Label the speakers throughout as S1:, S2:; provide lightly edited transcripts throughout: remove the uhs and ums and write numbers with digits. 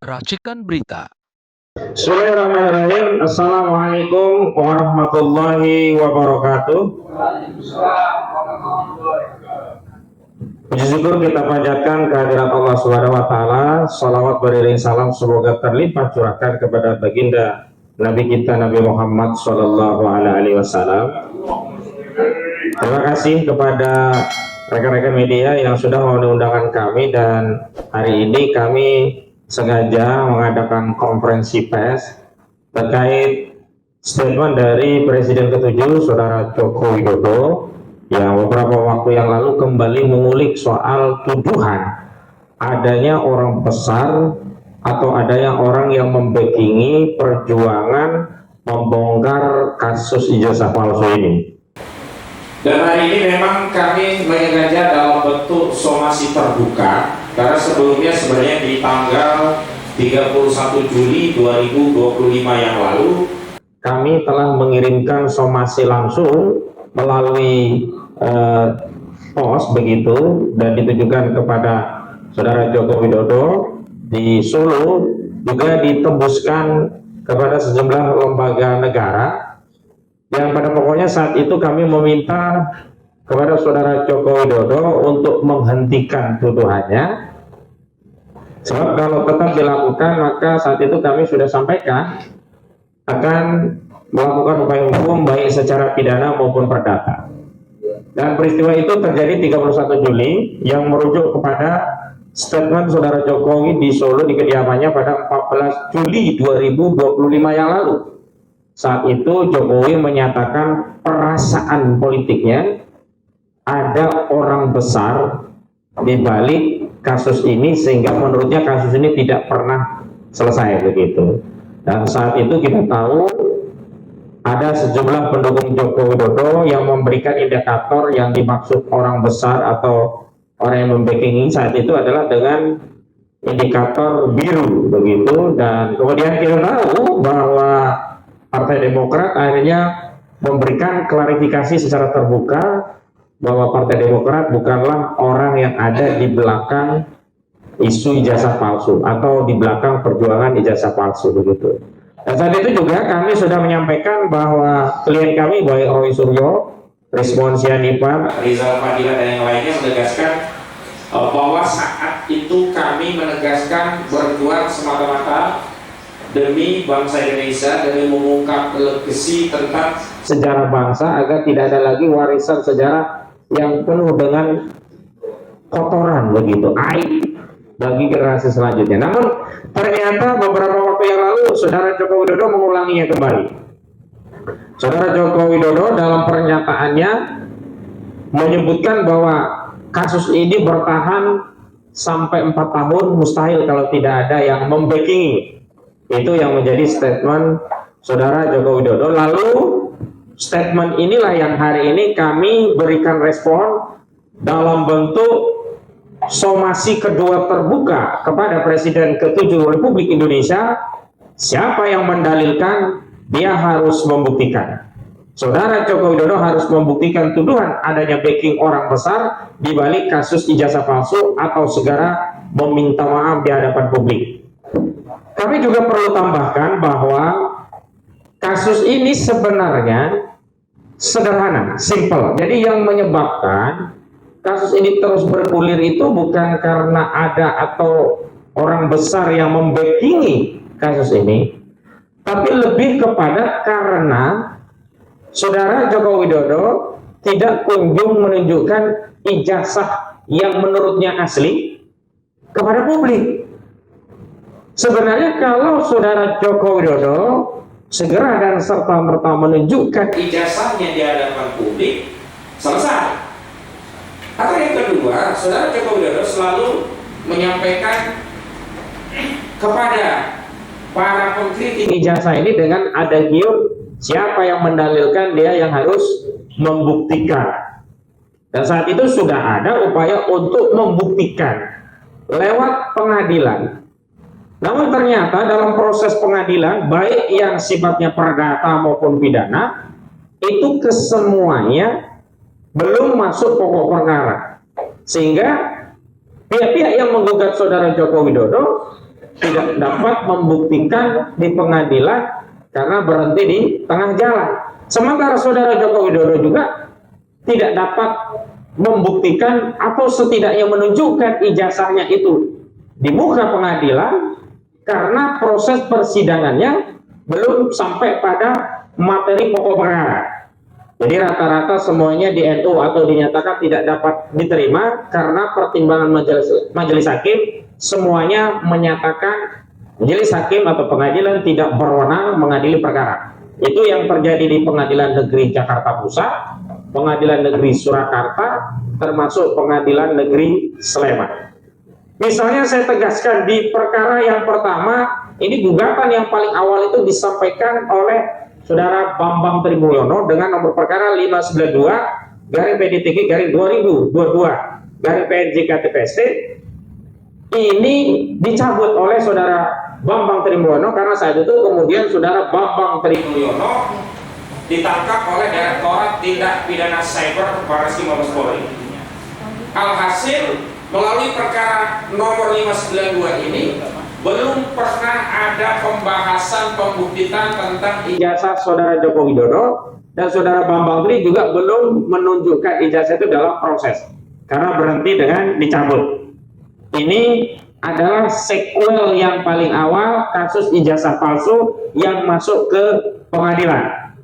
S1: Racikan berita.
S2: Bismillahirrahmanirrahim. Assalamualaikum warahmatullahi wabarakatuh. Puji syukur kita panjatkan kehadirat Allah Subhanahu wa taala. Salawat beriring salam semoga terlimpah curahkan kepada baginda Nabi kita Nabi Muhammad sallallahu alaihi wasallam. Terima kasih kepada rekan-rekan media yang sudah memenuhi undangan kami, dan hari ini kami sengaja mengadakan konferensi pers terkait statement dari Presiden ke-7 Saudara Joko Widodo yang beberapa waktu yang lalu kembali mengulik soal tuduhan adanya orang besar atau adanya orang yang membackingi perjuangan membongkar kasus ijazah palsu ini. Dan hari ini memang kami menyengaja dalam bentuk somasi terbuka, karena sebelumnya sebenarnya di tanggal 31 Juli 2025 yang lalu kami telah mengirimkan somasi langsung melalui pos begitu, dan ditujukan kepada Saudara Joko Widodo di Solo, juga ditembuskan kepada sejumlah lembaga negara. Yang pada pokoknya saat itu kami meminta kepada Saudara Joko Widodo untuk menghentikan tuduhannya, sebab kalau tetap dilakukan maka saat itu kami sudah sampaikan akan melakukan upaya hukum baik secara pidana maupun perdata. Dan peristiwa itu terjadi 31 Juli yang merujuk kepada statement Saudara Jokowi di Solo di kediamannya pada 14 Juli 2025 yang lalu. Saat itu Jokowi menyatakan perasaan politiknya ada orang besar di balik kasus ini, sehingga menurutnya kasus ini tidak pernah selesai begitu. Dan saat itu kita tahu ada sejumlah pendukung Joko Widodo yang memberikan indikator yang dimaksud orang besar atau orang yang membackingi saat itu adalah dengan indikator biru begitu. Dan kemudian kita tahu bahwa Partai Demokrat akhirnya memberikan klarifikasi secara terbuka bahwa Partai Demokrat bukanlah orang yang ada di belakang isu ijazah palsu atau di belakang perjuangan ijazah palsu begitu. Dan saat itu juga kami sudah menyampaikan bahwa klien kami baik Roy Suryo, Rizwan Sianipan, Rizal Fadila dan yang lainnya menegaskan bahwa saat itu kami menegaskan berjuang semata-mata demi bangsa Indonesia, demi mengungkap legasi tentang sejarah bangsa agar tidak ada lagi warisan sejarah yang penuh dengan kotoran begitu, aib bagi generasi selanjutnya. Namun ternyata beberapa waktu yang lalu Saudara Joko Widodo mengulanginya kembali. Saudara Joko Widodo dalam pernyataannya menyebutkan bahwa kasus ini bertahan sampai 4 tahun mustahil kalau tidak ada yang membackingi. Itu yang menjadi statement Saudara Joko Widodo. Lalu statement inilah yang hari ini kami berikan respon dalam bentuk somasi kedua terbuka kepada Presiden ke-7 Republik Indonesia. Siapa yang mendalilkan, dia harus membuktikan. Saudara Joko Widodo harus membuktikan tuduhan adanya backing orang besar di balik kasus ijazah palsu atau segera meminta maaf di hadapan publik. Kami juga perlu tambahkan bahwa kasus ini sebenarnya sederhana, simple. Jadi yang menyebabkan kasus ini terus bergulir itu bukan karena ada atau orang besar yang membackingi kasus ini, tapi lebih kepada karena Saudara Joko Widodo tidak kunjung menunjukkan ijazah yang menurutnya asli kepada publik. Sebenarnya kalau Saudara Joko Widodo segera dan serta-merta menunjukkan ijazahnya di hadapan publik, selesai. Atau yang kedua, Saudara Joko Widodo selalu menyampaikan kepada para pengkritik ijazah ini dengan ada giur siapa yang mendalilkan, dia yang harus membuktikan. Dan saat itu sudah ada upaya untuk membuktikan lewat pengadilan. Namun ternyata dalam proses pengadilan, baik yang sifatnya perdata maupun pidana, itu kesemuanya belum masuk pokok perkara. Sehingga pihak-pihak yang menggugat Saudara Joko Widodo tidak dapat membuktikan di pengadilan karena berhenti di tengah jalan. Sementara saudara Joko Widodo juga tidak dapat membuktikan atau setidaknya menunjukkan ijazahnya itu di muka pengadilan karena proses persidangannya belum sampai pada materi pokok perkara. Jadi rata-rata semuanya di NU atau dinyatakan tidak dapat diterima karena pertimbangan majelis hakim semuanya menyatakan majelis hakim atau pengadilan tidak berwenang mengadili perkara. Itu yang terjadi di Pengadilan Negeri Jakarta Pusat, Pengadilan Negeri Surakarta, termasuk Pengadilan Negeri Sleman. Misalnya saya tegaskan di perkara yang pertama, ini gugatan yang paling awal itu disampaikan oleh Saudara Bambang Trimulyono dengan nomor perkara 592 garing PDTG garing 2022 garing PNJ KTPST. Ini dicabut oleh Saudara Bambang Trimulyono karena saat itu kemudian Saudara Bambang Trimulyono ditangkap oleh Direktorat Tindak Pidana Cyber Barreskrim Mabes Polri. Alhasil melalui perkara nomor 592 ini belum pernah ada pembahasan pembuktian tentang ijazah saudara Joko Widodo, dan saudara Bambang Tri juga belum menunjukkan ijazah itu dalam proses karena berhenti dengan dicabut. Ini adalah sequel yang paling awal kasus ijazah palsu yang masuk ke pengadilan.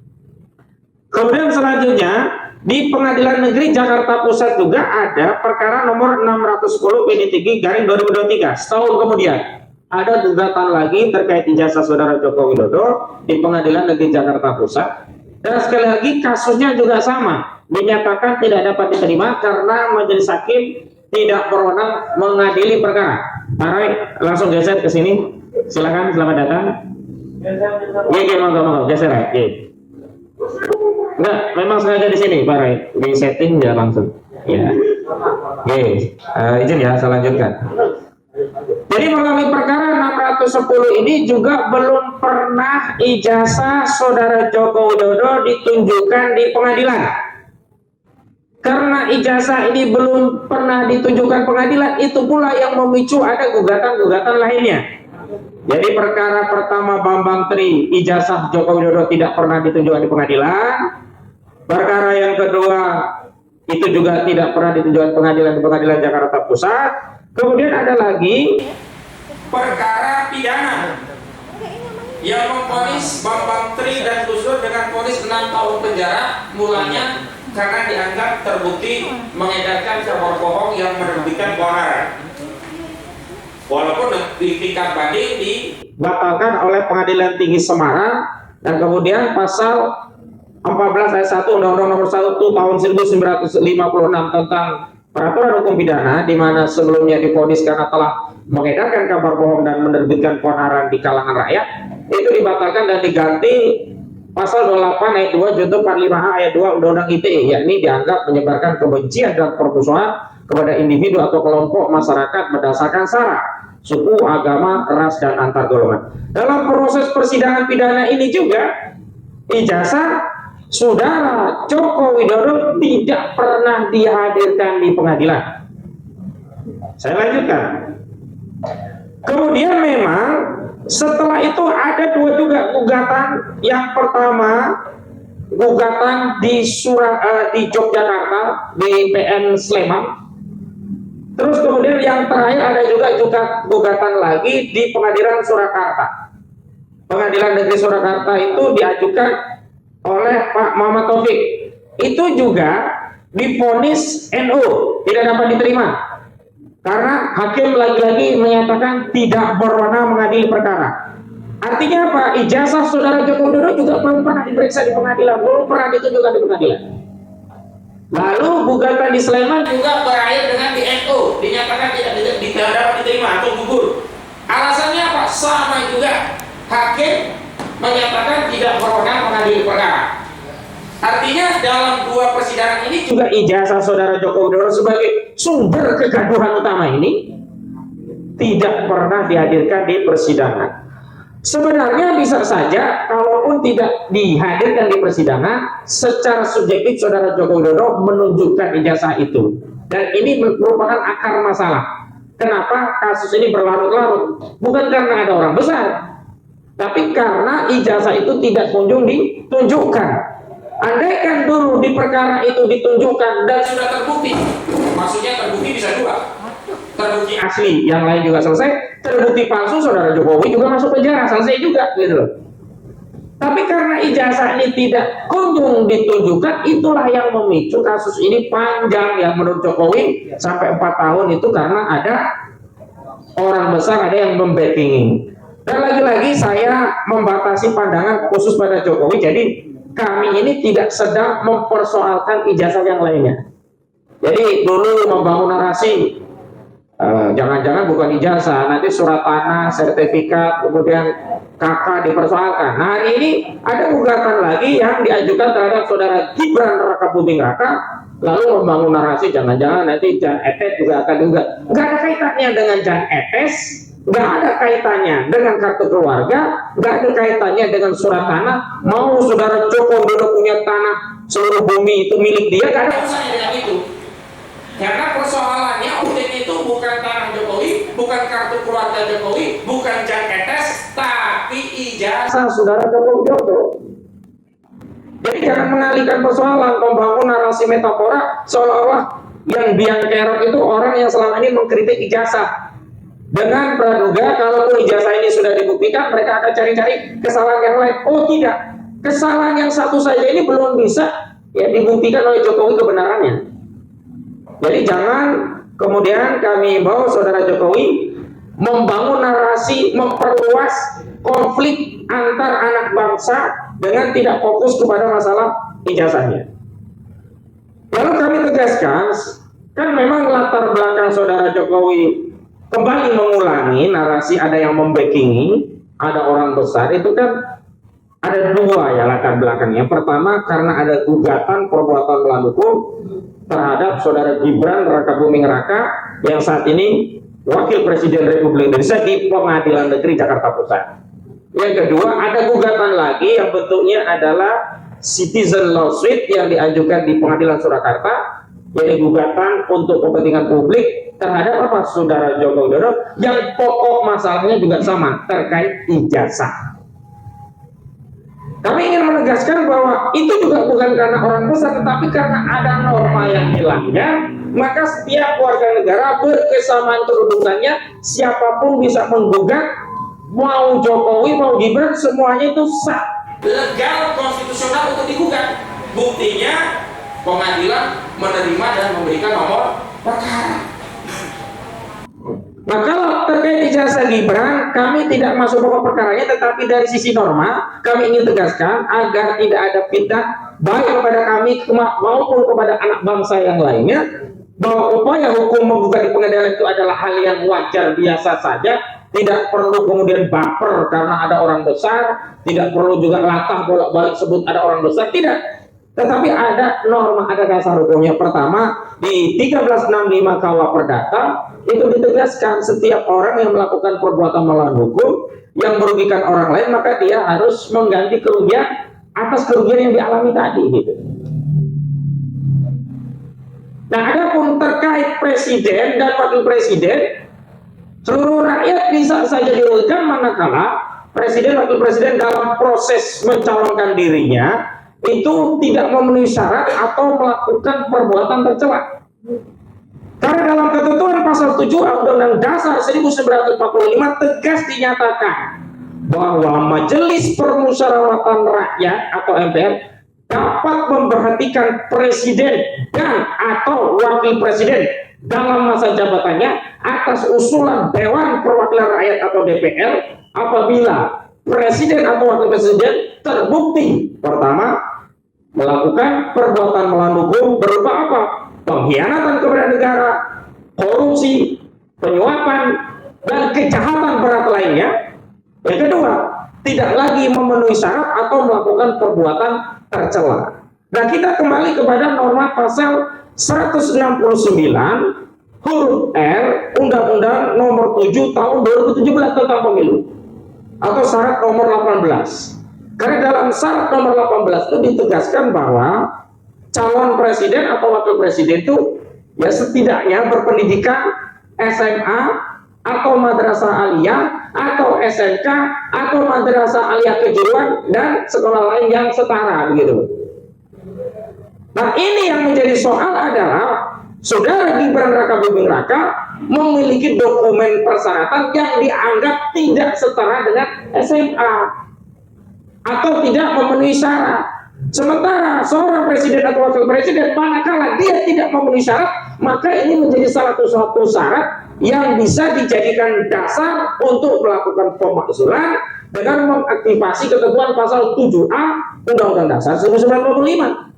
S2: Kemudian selanjutnya di Pengadilan Negeri Jakarta Pusat juga ada perkara nomor 610 PDTG garing 2023. Setahun kemudian ada gugatan lagi terkait ijazah saudara Joko Widodo di Pengadilan Negeri Jakarta Pusat, dan sekali lagi kasusnya juga sama, dinyatakan tidak dapat diterima karena majelis hakim tidak berwenang mengadili perkara. Mari langsung geser ke sini, silakan, selamat datang. Iya, monggo geser ya. Enggak, memang sengaja di sini Pak Rai, di setting ya langsung. Ya. Oke, izin ya saya lanjutkan. Jadi melalui perkara 610 ini juga belum pernah ijazah saudara Joko Widodo ditunjukkan di pengadilan. Karena ijazah ini belum pernah ditunjukkan pengadilan, itu pula yang memicu ada gugatan-gugatan lainnya. Jadi perkara pertama Bambang Tri, ijazah Joko Widodo tidak pernah ditunjukkan di pengadilan. Perkara yang kedua itu juga tidak pernah ditunjukkan pengadilan di Pengadilan Jakarta Pusat. Kemudian ada lagi perkara pidana yang memvonis Bambang Tri dan Gus Dur dengan vonis 6 tahun penjara, mulanya karena dianggap terbukti mengedarkan kabar bohong yang menerbitkan keonaran. Walaupun di tingkat banding dibatalkan oleh Pengadilan Tinggi Semarang, dan kemudian pasal 14 ayat 1 Undang-Undang Nomor 1 Tahun 1956 tentang Peraturan Hukum Pidana, di mana sebelumnya divonis karena telah mengedarkan kabar bohong dan menerbitkan keonaran di kalangan rakyat, itu dibatalkan dan diganti pasal 28 ayat 2 junto 45H ayat 2 Undang-Undang ITE, yakni dianggap menyebarkan kebencian dan permusuhan kepada individu atau kelompok masyarakat berdasarkan sara, suku, agama, ras, dan antar golongan. Dalam proses persidangan pidana ini juga ijazah saudara Joko Widodo tidak pernah dihadirkan di pengadilan. Saya lanjutkan. Kemudian memang setelah itu ada dua juga gugatan. Yang pertama gugatan di Yogyakarta di PN Sleman. Terus kemudian yang terakhir ada juga gugatan lagi di Pengadilan Surakarta. Pengadilan Negeri Surakarta itu diajukan oleh Pak Muhammad Taufik. Itu juga divonis NU tidak dapat diterima karena hakim lagi-lagi menyatakan tidak berwenang mengadili perkara. Artinya apa? Ijazah saudara Joko Widodo juga belum pernah diperiksa di pengadilan, belum pernah ditunjukkan di pengadilan. Lalu gugatan di Sleman juga berakhir dengan di NU dinyatakan tidak dapat diterima atau gugur. Alasannya apa? Sama juga, hakim menyatakan tidak berwenang mengadili perkara. Artinya dalam dua persidangan ini juga ijazah saudara Joko Widodo sebagai sumber kegaduhan utama ini tidak pernah dihadirkan di persidangan. Sebenarnya bisa saja kalaupun tidak dihadirkan di persidangan, secara subjektif saudara Joko Widodo menunjukkan ijazah itu, dan ini merupakan akar masalah. Kenapa kasus ini berlarut-larut? Bukan karena ada orang besar, tapi karena ijazah itu tidak kunjung ditunjukkan. Andaikan dulu di perkara itu ditunjukkan dan sudah terbukti, maksudnya terbukti bisa dua, terbukti asli, yang lain juga selesai, terbukti palsu, saudara Jokowi juga masuk penjara, selesai juga, gitu loh. Tapi karena ijazah ini tidak kunjung ditunjukkan, itulah yang memicu kasus ini panjang, yang menurut Jokowi sampai 4 tahun itu karena ada orang besar, ada yang membackingi. Dan lagi-lagi saya membatasi pandangan khusus pada Jokowi, jadi kami ini tidak sedang mempersoalkan ijazah yang lainnya. Jadi dulu membangun narasi, jangan-jangan bukan ijazah, nanti surat tanah, sertifikat, kemudian kakak dipersoalkan. Nah, hari ini ada gugatan lagi yang diajukan terhadap saudara Gibran Raka Buming Raka, lalu membangun narasi jangan-jangan nanti Jan Etes juga akan juga. Nggak ada kaitannya dengan Jan Etes, nggak ada kaitannya dengan kartu keluarga, nggak ada kaitannya dengan surat tanah. Mau saudara Joko Widodo punya tanah seluruh bumi itu milik dia, nggak ada urusannya dengan itu. Karena persoalannya UTM itu bukan tanah Jokowi, bukan kartu keluarga Jokowi, bukan Jan Etes, tapi ijazah saudara Joko Widodo. Jadi jangan mengalihkan persoalan, membangun narasi metafora seolah-olah yang biang kerok itu orang yang selama ini mengkritik ijazah. Dengan praduga kalaupun ijazah ini sudah dibuktikan, mereka akan cari-cari kesalahan yang lain. Oh tidak, kesalahan yang satu saja ini belum bisa ya dibuktikan oleh Jokowi kebenarannya. Jadi jangan kemudian kami bawa saudara Jokowi membangun narasi, memperluas konflik antar anak bangsa dengan tidak fokus kepada masalah ijazahnya. Lalu kami tegaskan, kan memang latar belakang saudara Jokowi kembali mengulangi narasi ada yang membackingi, ada orang besar, itu kan ada dua ya latar belakangnya. Pertama karena ada gugatan perbuatan melawan hukum terhadap saudara Gibran Raka Buming Raka yang saat ini Wakil Presiden Republik Indonesia di Pengadilan Negeri Jakarta Pusat. Yang kedua ada gugatan lagi yang bentuknya adalah citizen lawsuit yang diajukan di Pengadilan Surakarta, yaitu gugatan untuk kepentingan publik terhadap apa saudara Joko Widodo yang pokok masalahnya juga sama, terkait ijazah. Kami ingin menegaskan bahwa itu juga bukan karena orang besar, tetapi karena ada norma yang dilanggar, maka setiap warga negara berkesamaan kedudukannya, siapapun bisa menggugat, mau Jokowi, mau Gibran, semuanya itu sah, legal, konstitusional untuk digugat. Buktinya pengadilan menerima dan memberikan nomor perkara. Nah kalau terkait ijazah Gibran, kami tidak masuk pokok perkaranya, tetapi dari sisi norma kami ingin tegaskan agar tidak ada fitnah baik kepada kami maupun kepada anak bangsa yang lainnya, bahwa upaya hukum menggugat di pengadilan itu adalah hal yang wajar biasa saja, tidak perlu kemudian baper karena ada orang besar, tidak perlu juga latah bolak-balik sebut ada orang besar, tidak. Tetapi ada norma, ada dasar hukumnya. Pertama, di 1365 KUH Perdata itu ditegaskan setiap orang yang melakukan perbuatan melawan hukum yang merugikan orang lain, maka dia harus mengganti kerugian atas kerugian yang dialami tadi gitu. Nah, adapun terkait presiden dan wakil presiden, seluruh rakyat bisa saja dirugikan manakala presiden wakil presiden dalam proses mencalonkan dirinya itu tidak memenuhi syarat atau melakukan perbuatan tercela. Karena dalam ketentuan pasal 7 Undang-Undang Dasar 1945 tegas dinyatakan bahwa Majelis Permusyawaratan Rakyat atau MPR dapat memberhentikan presiden dan atau wakil presiden dalam masa jabatannya atas usulan Dewan Perwakilan Rakyat atau DPR apabila presiden atau wakil presiden terbukti pertama melakukan perbuatan melawan hukum berupa apa? Pengkhianatan kepada negara, korupsi, penyuapan, dan kejahatan berat lainnya. Yang kedua, tidak lagi memenuhi syarat atau melakukan perbuatan tercela. Nah, kita kembali kepada norma pasal 169 huruf R Undang-Undang Nomor 7 Tahun 2017 tentang Pemilu atau syarat nomor 18. Karena dalam syarat nomor 18 itu ditegaskan bahwa calon presiden atau wakil presiden itu ya setidaknya berpendidikan SMA atau madrasah aliyah atau SMK atau madrasah aliyah kejuruan dan sekolah lain yang setara begitu. Nah, ini yang menjadi soal adalah Saudara Gibran Raka Buming Raka memiliki dokumen persyaratan yang dianggap tidak setara dengan SMA atau tidak memenuhi syarat. Sementara seorang presiden atau wakil presiden manakala dia tidak memenuhi syarat, maka ini menjadi salah satu syarat yang bisa dijadikan dasar untuk melakukan pemakzulan dengan mengaktifasi ketentuan pasal 7A Undang-Undang Dasar 1945.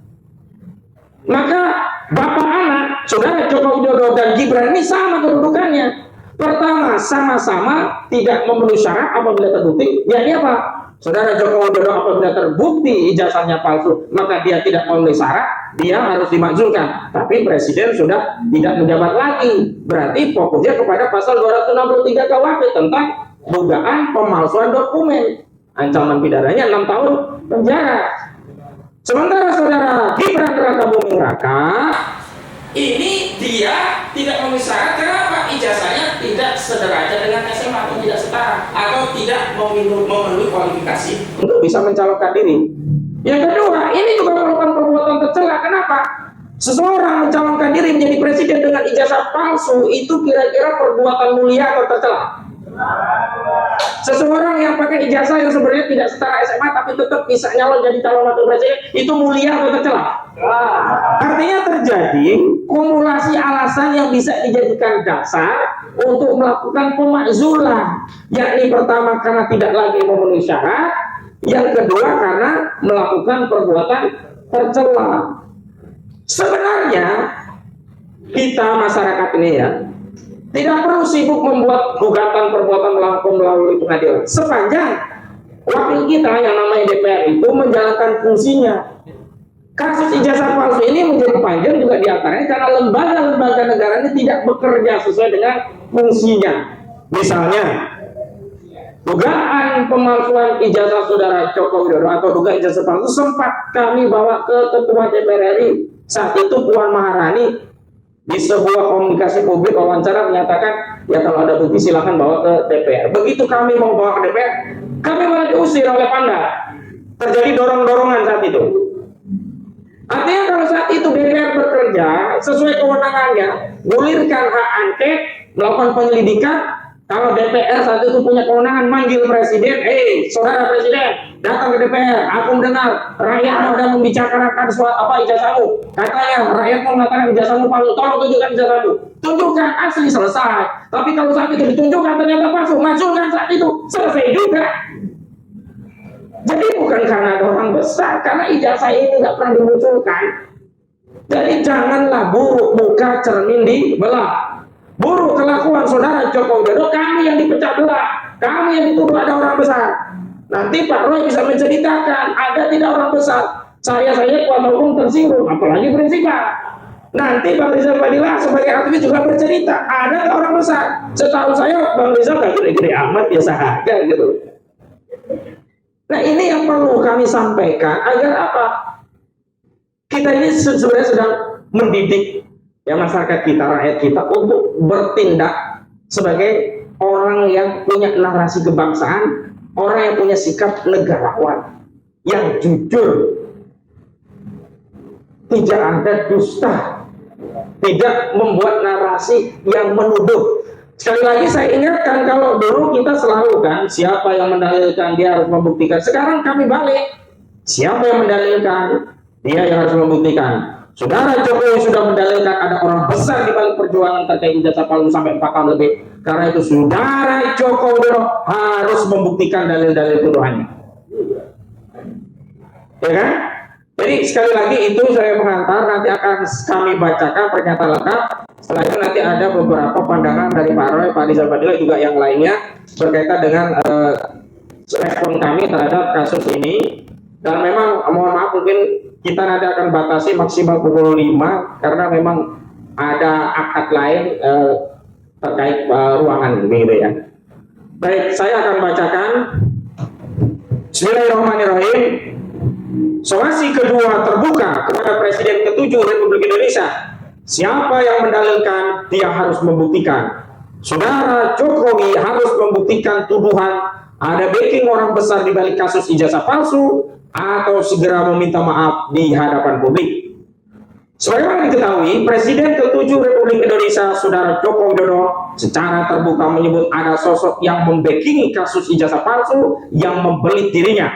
S2: Maka bapak anak Saudara Joko Widodo dan Gibran ini sama kedudukannya. Pertama, sama-sama tidak memenuhi syarat apabila terbukti. Yakni apa? Saudara Joko Widodo apabila terbukti ijazahnya palsu, maka dia tidak memenuhi syarat, dia harus dimakzulkan. Tapi presiden sudah tidak menjabat lagi. Berarti fokusnya kepada pasal 263 KUHP tentang dugaan pemalsuan dokumen. Ancaman pidananya 6 tahun penjara. Sementara Saudara Gibran Raka Buming Raka ini dia tidak memenuhi syarat. Kenapa? Ijazahnya tidak sederajat dengan SMA atau tidak setara atau tidak memenuhi kualifikasi untuk bisa mencalonkan diri. Yang kedua, ini juga merupakan perbuatan tercela. Kenapa? Seseorang mencalonkan diri menjadi presiden dengan ijazah palsu itu kira-kira perbuatan mulia atau tercela? Seseorang yang pakai ijazah yang sebenarnya tidak setara SMA tapi tetap bisa nyalon jadi calon wakil presiden, itu mulia atau tercela? Artinya terjadi kumulasi alasan yang bisa dijadikan dasar untuk melakukan pemakzulan, yakni pertama karena tidak lagi memenuhi syarat, yang kedua karena melakukan perbuatan tercela. Sebenarnya kita masyarakat ini ya tidak perlu sibuk membuat gugatan perbuatan melakukan melalui pengadilan sepanjang wakil kita yang namanya DPR itu menjalankan fungsinya. Kasus ijazah palsu ini menjadi panjang juga diantaranya karena lembaga-lembaga negara ini tidak bekerja sesuai dengan fungsinya. Misalnya dugaan pemalsuan ijazah Saudara Joko Widodo atau dugaan ijazah palsu sempat kami bawa ke Ketua DPR RI saat itu Puan Maharani. Di sebuah komunikasi publik wawancara menyatakan ya kalau ada bukti silahkan bawa ke DPR. Begitu kami mau bawa ke DPR, kami malah diusir oleh Panda. Terjadi dorong-dorongan saat itu. Artinya kalau saat itu DPR bekerja sesuai kewenangannya, gulirkan hak angket, melakukan penyelidikan. Kalau DPR saat itu punya kewenangan manggil presiden, saudara presiden datang ke DPR, aku mendengar rakyat sudah membicarakan ijazahmu. Katanya rakyat mau mengatakan ijazahmu palsu, tolong tunjukkan ijazahmu. Tunjukkan asli, selesai. Tapi kalau saat itu ditunjukkan ternyata palsu, majukan saat itu, selesai juga. Jadi bukan karena ada orang besar, karena ijazah ini nggak pernah dimunculkan. Jadi janganlah buruk muka cermin dibelah. Buruk kelakuan Saudara Joko Widodo, kami yang dipecah belah, kami yang dituduh ada orang besar. Nanti Pak Roy bisa menceritakan ada tidak orang besar. Saya kuasa hukum tersinggung, apalagi prinsipal. Nanti Bang Rizal Fadila sebagai aktivis juga bercerita, ada nggak orang besar? Setahu saya Bang Rizal nggak gede-gede amat, biasa aja gitu. Nah ini yang perlu kami sampaikan agar apa? Kita ini sebenarnya sedang mendidik ya masyarakat kita, rakyat kita untuk bertindak sebagai orang yang punya narasi kebangsaan, orang yang punya sikap negarawan, yang jujur, tidak ada dusta, tidak membuat narasi yang menuduh. Sekali lagi saya ingatkan, kalau dulu kita selalu kan siapa yang mendalilkan dia harus membuktikan. Sekarang kami balik, siapa yang mendalilkan dia yang harus membuktikan. Saudara Jokowi sudah mendalilkan ada orang besar di balik perjuangan terkait ijazah palsu sampai 4 tahun lebih. Karena itu Saudara Joko Widodo harus membuktikan dalil-dalil tuduhannya. Ya kan? Jadi sekali lagi itu saya mengantar, nanti akan kami bacakan pernyataan lengkap. Setelah itu nanti ada beberapa pandangan dari Pak Roy, Pak Rizal Fadila juga yang lainnya berkaitan dengan respon kami terhadap kasus ini. Dan memang mohon maaf mungkin kita nanti akan batasi maksimal pukul 5 karena memang ada akad lain terkait ruangan begitu ya. Baik, saya akan bacakan. Bismillahirrahmanirrahim. Somasi kedua terbuka kepada Presiden ke-7 Republik Indonesia. Siapa yang mendalilkan dia harus membuktikan. Saudara Jokowi harus membuktikan tuduhan ada backing orang besar di balik kasus ijazah palsu atau segera meminta maaf di hadapan publik. Sebagaimana diketahui, Presiden ke-7 Republik Indonesia, Saudara Joko Widodo, secara terbuka menyebut ada sosok yang membackingi kasus ijazah palsu yang membelit dirinya.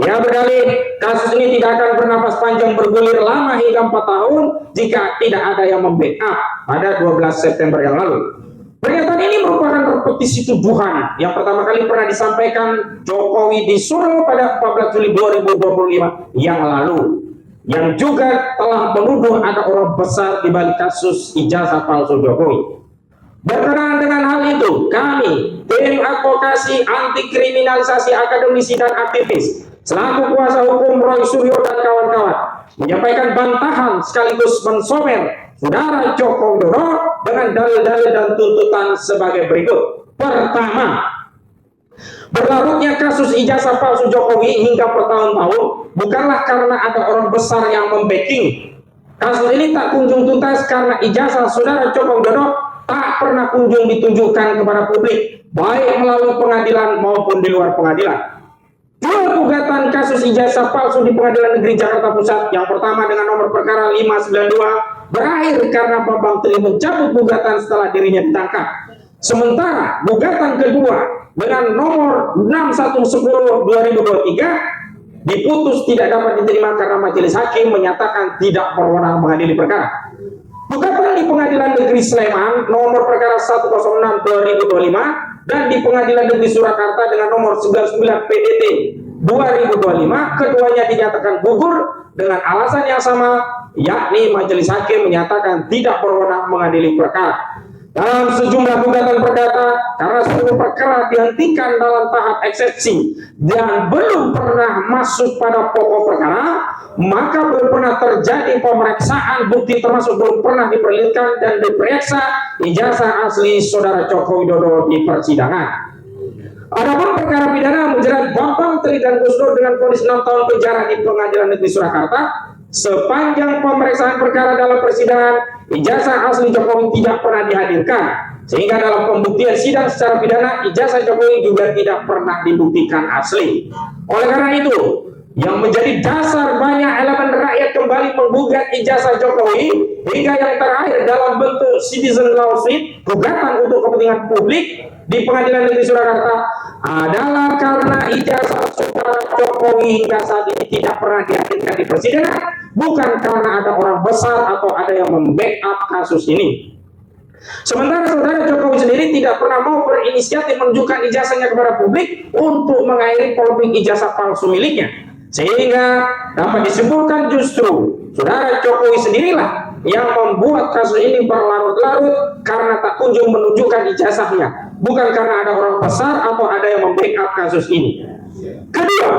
S2: Ia berdalih, kasus ini tidak akan bernapas panjang bergulir lama hingga 4 tahun jika tidak ada yang membackup pada 12 September yang lalu. Pernyataan ini merupakan repetisi tuduhan yang pertama kali pernah disampaikan Jokowi di Solo pada 14 Juli 2025 yang lalu, yang juga telah menuduh ada orang besar di balik kasus ijazah palsu Jokowi. Berkenaan dengan hal itu, kami, tim advokasi anti kriminalisasi akademisi dan aktivis, selaku kuasa hukum Roy Suryo dan kawan-kawan, menyampaikan bantahan sekaligus mensomer Saudara Joko Widodo dengan dalil-dalil dan tuntutan sebagai berikut. Pertama, berlarutnya kasus ijazah palsu Jokowi hingga bertahun-tahun bukanlah karena ada orang besar yang membacking. Kasus ini tak kunjung tuntas karena ijazah Saudara Joko Widodo tak pernah kunjung ditunjukkan kepada publik, baik melalui pengadilan maupun di luar pengadilan. Dua gugatan kasus ijazah palsu di Pengadilan Negeri Jakarta Pusat, yang pertama dengan nomor perkara 592 berakhir karena Bambang Tri mencabut gugatan setelah dirinya ditangkap. Sementara gugatan kedua dengan nomor 6110/2023 diputus tidak dapat diterima karena majelis hakim menyatakan tidak berwenang mengadili perkara. Gugatan di Pengadilan Negeri Sleman nomor perkara 106/2025 dan di Pengadilan Negeri Surakarta dengan nomor 99 PDT 2025, keduanya dinyatakan gugur dengan alasan yang sama, yakni majelis hakim menyatakan tidak berwenang mengadili perkara. Dalam sejumlah gugatan perdata, karena seluruh perkara dihentikan dalam tahap eksepsi dan belum pernah masuk pada pokok perkara, maka belum pernah terjadi pemeriksaan bukti, termasuk belum pernah diperlihatkan dan diperiksa ijazah asli Saudara Joko Widodo di persidangan. Adapun perkara pidana menjerat Bambang Tri dan Gus Dur dengan vonis 6 tahun penjara di Pengadilan Negeri Surakarta, sepanjang pemeriksaan perkara dalam persidangan, ijazah asli Jokowi tidak pernah dihadirkan, sehingga dalam pembuktian sidang secara pidana, ijazah Jokowi juga tidak pernah dibuktikan asli. Oleh karena itu, yang menjadi dasar banyak elemen rakyat kembali menggugat ijazah Jokowi hingga yang terakhir dalam bentuk citizen lawsuit, gugatan untuk kepentingan publik di Pengadilan Negeri Surakarta, adalah karena ijazah Saudara Jokowi hingga saat ini tidak pernah dihadirkan di persidangan, bukan karena ada orang besar atau ada yang membackup kasus ini. Sementara Saudara Jokowi sendiri tidak pernah mau berinisiatif menunjukkan ijazahnya kepada publik untuk mengakhiri polemik ijazah palsu miliknya, sehingga dapat disimpulkan justru Saudara Jokowi sendirilah yang membuat kasus ini berlarut-larut karena tak kunjung menunjukkan ijazahnya, bukan karena ada orang besar atau ada yang membackup kasus ini. Kedua,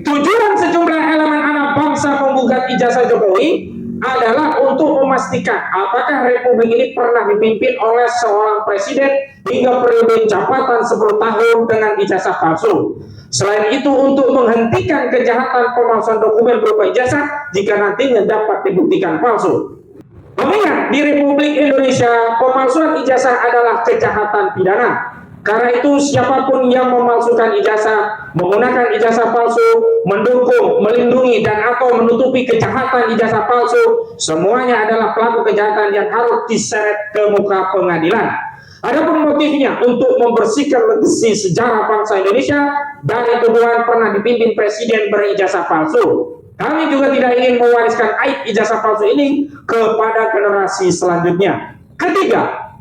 S2: tujuan sejumlah elemen anak bangsa menggugat ijazah Jokowi adalah untuk memastikan apakah Republik ini pernah dipimpin oleh seorang presiden hingga periode jabatan 10 tahun dengan ijazah palsu. Selain itu, untuk menghentikan kejahatan pemalsuan dokumen berupa ijazah jika nantinya dapat dibuktikan palsu. Mengingat di Republik Indonesia pemalsuan ijazah adalah kejahatan pidana. Karena itu siapapun yang memalsukan ijazah, menggunakan ijazah palsu, mendukung, melindungi, dan atau menutupi kejahatan ijazah palsu, semuanya adalah pelaku kejahatan yang harus diseret ke muka pengadilan. Adapun motifnya untuk membersihkan legasi sejarah bangsa Indonesia dari tuduhan pernah dipimpin presiden berijazah palsu. Kami juga tidak ingin mewariskan aib ijazah palsu ini kepada generasi selanjutnya. Ketiga,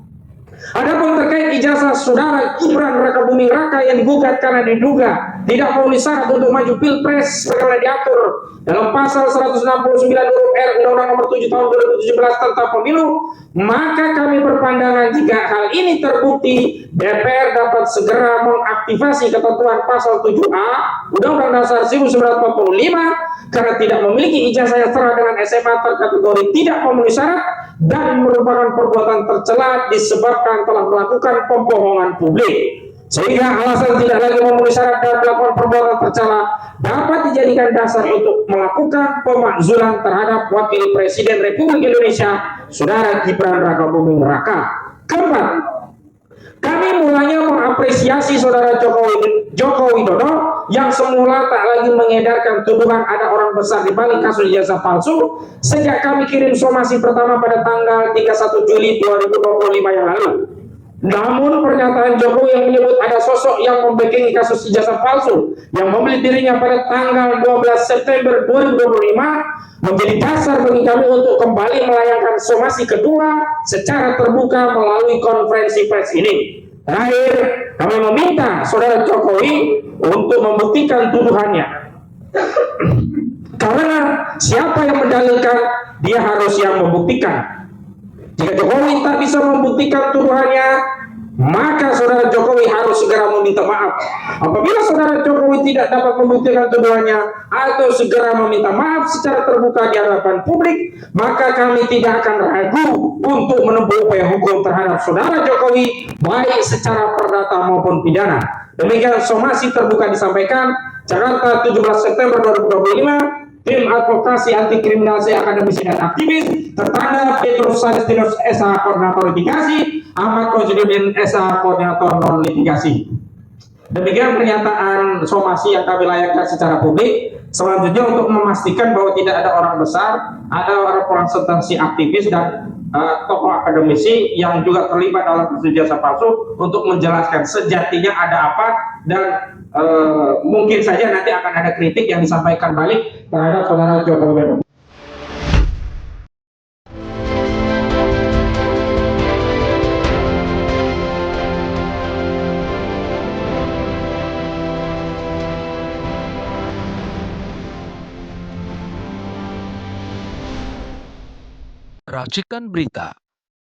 S2: adapun terkait ijazah Saudara Gibran Rakabuming Raka yang digugat karena diduga tidak memenuhi syarat untuk maju pilpres sebagaimana diatur dalam pasal 169 huruf R Undang-Undang Nomor 7 Tahun 2017 tentang Pemilu, maka kami berpandangan jika hal ini terbukti, DPR dapat segera mengaktifasi ketentuan pasal 7A Undang-Undang Dasar 1945 karena tidak memiliki ijazah yang setara dengan SMA terkategori tidak memenuhi syarat dan merupakan perbuatan tercela disebabkan telah melakukan pembohongan publik, sehingga alasan tidak lagi memenuhi syarat dan melakukan perbuatan tercela dapat dijadikan dasar untuk melakukan pemakzulan terhadap Wakil Presiden Republik Indonesia Saudara Gibran Rakabuming Raka. Keempat, Kami mulanya mengapresiasi saudara Joko Widodo yang semula tak lagi mengedarkan tuduhan ada orang besar di balik kasus ijazah palsu sejak kami kirim somasi pertama pada tanggal 31 Juli 2025 yang lalu. Namun pernyataan Jokowi yang menyebut ada sosok yang membackingi kasus ijazah palsu yang membeli dirinya pada tanggal 12 September 2025 menjadi dasar bagi kami untuk kembali melayangkan somasi kedua secara terbuka melalui konferensi pers ini. Terakhir, kami meminta saudara Jokowi untuk membuktikan tuduhannya. Karena siapa yang mendalilkan, dia harus yang membuktikan. Jika Jokowi tak bisa membuktikan tuduhannya, maka saudara Jokowi harus segera meminta maaf. Apabila saudara Jokowi tidak dapat membuktikan tuduhannya atau segera meminta maaf secara terbuka di hadapan publik, maka kami tidak akan ragu untuk menempuh upaya hukum terhadap saudara Jokowi baik secara perdata maupun pidana. Demikian somasi terbuka disampaikan. Jakarta 17 September 2025. Tim Advokasi Anti Kriminalisasi Akademisi dan Aktivis, tertanda Petrus Agustinus SH Koordinator Litigasi, Ahmad Kojedudin SH Koordinator Non Litigasi. Demikian pernyataan somasi yang kami layangkan secara publik. Selanjutnya untuk memastikan bahwa tidak ada orang besar, ada orang substansi aktivis dan tokoh akademisi yang juga terlibat dalam kasus ijazah palsu untuk menjelaskan sejatinya ada apa dan mungkin saja nanti akan ada kritik yang disampaikan balik terhadap saudara Joko Widodo.
S1: Racikan Berita